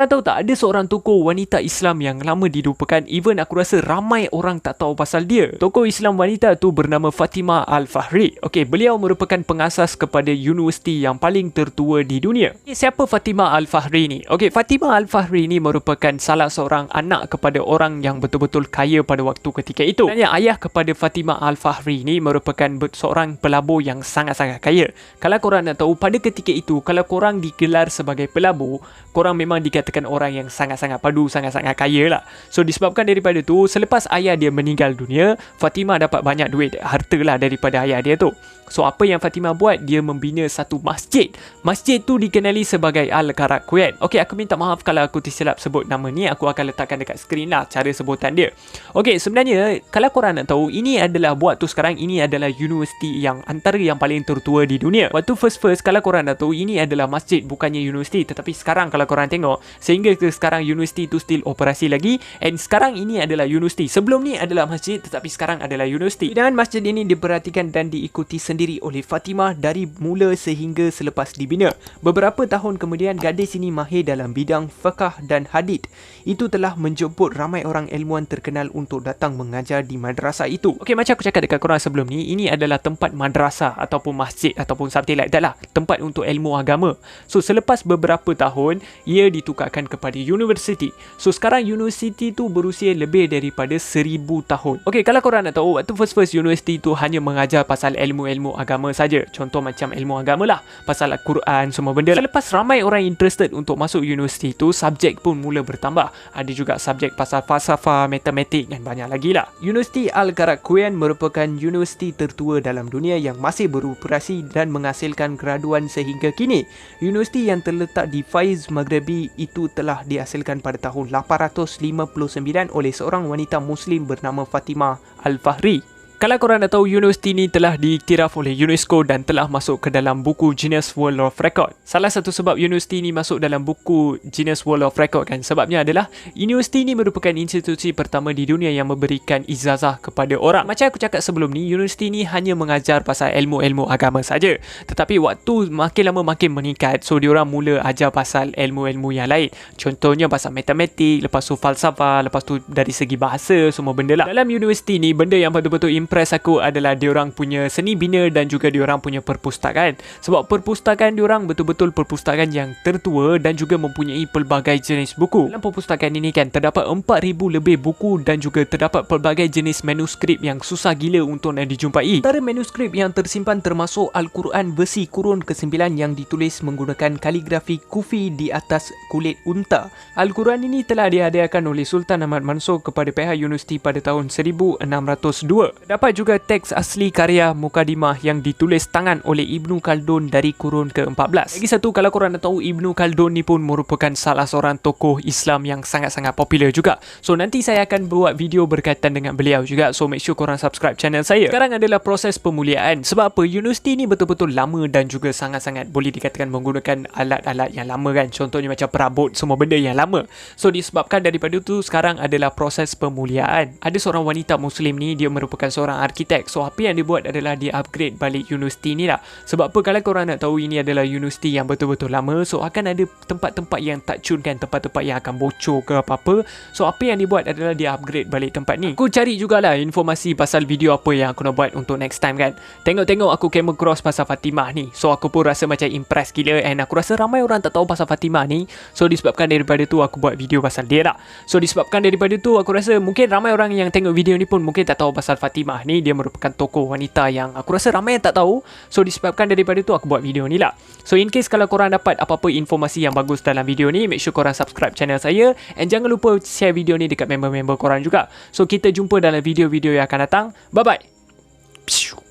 Tahu tak, ada seorang tokoh wanita Islam yang lama dilupakan. Even aku rasa ramai orang tak tahu pasal dia. Tokoh Islam wanita tu bernama Fatimah Al-Fahri. Okey, beliau merupakan pengasas kepada universiti yang paling tertua di dunia. Siapa Fatimah Al-Fahri ni? Okey, Fatimah Al-Fahri ni merupakan salah seorang anak kepada orang yang betul-betul kaya pada waktu ketika itu. Sebenarnya ayah kepada Fatimah Al-Fahri ni merupakan seorang pelabur yang sangat-sangat kaya. Kalau korang nak tahu, pada ketika itu kalau korang digelar sebagai pelabur, korang memang dikatakan orang yang sangat-sangat padu, sangat-sangat kaya lah. So disebabkan daripada tu, selepas ayah dia meninggal dunia, Fatimah dapat banyak duit, harta lah daripada ayah dia tu. So apa yang Fatimah buat, dia membina satu masjid. Masjid tu dikenali sebagai Al-Karakuen. Okey, aku minta maaf kalau aku tersilap sebut nama ni. Aku akan letakkan dekat skrin lah cara sebutan dia. Okey, sebenarnya kalau korang nak tahu, ini adalah buat tu sekarang, ini adalah universiti yang antara yang paling tertua di dunia. Waktu first kalau korang nak tahu, ini adalah masjid bukannya universiti. Tetapi sekarang kalau korang tengok, sehingga ke sekarang universiti tu still operasi lagi. And sekarang ini adalah universiti. Sebelum ni adalah masjid, tetapi sekarang adalah universiti. Dan masjid ini diperhatikan dan diikuti sendiri oleh Fatimah dari mula sehingga selepas dibina. Beberapa tahun kemudian, gadis ini mahir dalam bidang fiqh dan hadith. Itu telah menjemput ramai orang ilmuwan terkenal untuk datang mengajar di madrasah itu. Okey, macam aku cakap dekat korang sebelum ni, ini adalah tempat madrasah ataupun masjid ataupun something like that lah. Tempat untuk ilmu agama. So selepas beberapa tahun, ia ditukarkan kepada universiti. So sekarang universiti tu berusia lebih daripada 1000 tahun. Okey, kalau korang nak tahu, waktu first universiti tu hanya mengajar pasal ilmu-ilmu agama saja. Contoh macam ilmu agama lah, pasal Al-Quran, semua benda. Selepas ramai orang interested untuk masuk universiti tu, subjek pun mula bertambah. Ada juga subjek pasal falsafah, matematik dan banyak lagi lah. Universiti Al-Karakuen merupakan universiti tertua dalam dunia yang masih beroperasi dan menghasilkan graduan sehingga kini. Universiti yang terletak di Faiz Maghribi itu telah dihasilkan pada tahun 859 oleh seorang wanita Muslim bernama Fatimah Al-Fahri. Kalau korang nak tahu, universiti ni telah diiktiraf oleh UNESCO dan telah masuk ke dalam buku Guinness World of Record. Salah satu sebab universiti ni masuk dalam buku Guinness World of Record kan, sebabnya adalah universiti ni merupakan institusi pertama di dunia yang memberikan ijazah kepada orang. Macam aku cakap sebelum ni, universiti ni hanya mengajar pasal ilmu-ilmu agama saja. Tetapi waktu makin lama makin meningkat, so diorang mula ajar pasal ilmu-ilmu yang lain. Contohnya pasal matematik, lepas tu falsafah, lepas tu dari segi bahasa, semua benda lah. Dalam universiti ni, benda yang betul-betul impress aku adalah diorang punya seni bina dan juga diorang punya perpustakaan. Sebab perpustakaan diorang betul-betul perpustakaan yang tertua dan juga mempunyai pelbagai jenis buku. Dalam perpustakaan ini kan, terdapat 4000 lebih buku dan juga terdapat pelbagai jenis manuskrip yang susah gila untuk nak dijumpai. Antara manuskrip yang tersimpan termasuk Al-Quran versi kurun ke-9 yang ditulis menggunakan kaligrafi kufi di atas kulit unta. Al-Quran ini telah dihadiahkan oleh Sultan Ahmad Mansur kepada pihak universiti pada tahun 1602. Dapat juga teks asli karya Mukadimah yang ditulis tangan oleh Ibnu Khaldun dari kurun ke-14. Lagi satu, kalau korang nak tahu, Ibnu Khaldun ni pun merupakan salah seorang tokoh Islam yang sangat-sangat popular juga. So nanti saya akan buat video berkaitan dengan beliau juga. So make sure korang subscribe channel saya. Sekarang adalah proses pemuliaan. Sebab apa? Universiti ni betul-betul lama dan juga sangat-sangat boleh dikatakan menggunakan alat-alat yang lama kan. Contohnya macam perabot, semua benda yang lama. So disebabkan daripada tu, sekarang adalah proses pemuliaan. Ada seorang wanita Muslim ni, dia merupakan seorang arkitek. So apa yang dia buat adalah dia upgrade balik universiti ni lah. Sebab apa? Kalau korang nak tahu, ini adalah universiti yang betul-betul lama. So akan ada tempat-tempat yang tak cun kan, tempat-tempat yang akan bocor ke apa-apa. So apa yang dia buat adalah dia upgrade balik tempat ni. Aku cari jugalah informasi pasal video apa yang aku nak buat untuk next time kan. Tengok-tengok aku came across pasal Fatimah ni. So aku pun rasa macam impress gila. And aku rasa ramai orang tak tahu pasal Fatimah ni. So disebabkan daripada tu, aku buat video pasal dia lah. So disebabkan daripada tu, aku rasa mungkin ramai orang yang tengok video ni pun mungkin tak tahu pasal Fatimah ni. Dia merupakan tokoh wanita yang aku rasa ramai yang tak tahu. So disebabkan daripada tu, aku buat video ni lah. So in case kalau korang dapat apa-apa informasi yang bagus dalam video ni, make sure korang subscribe channel saya. And jangan lupa share video ni dekat member-member korang juga. So kita jumpa dalam video-video yang akan datang. Bye-bye.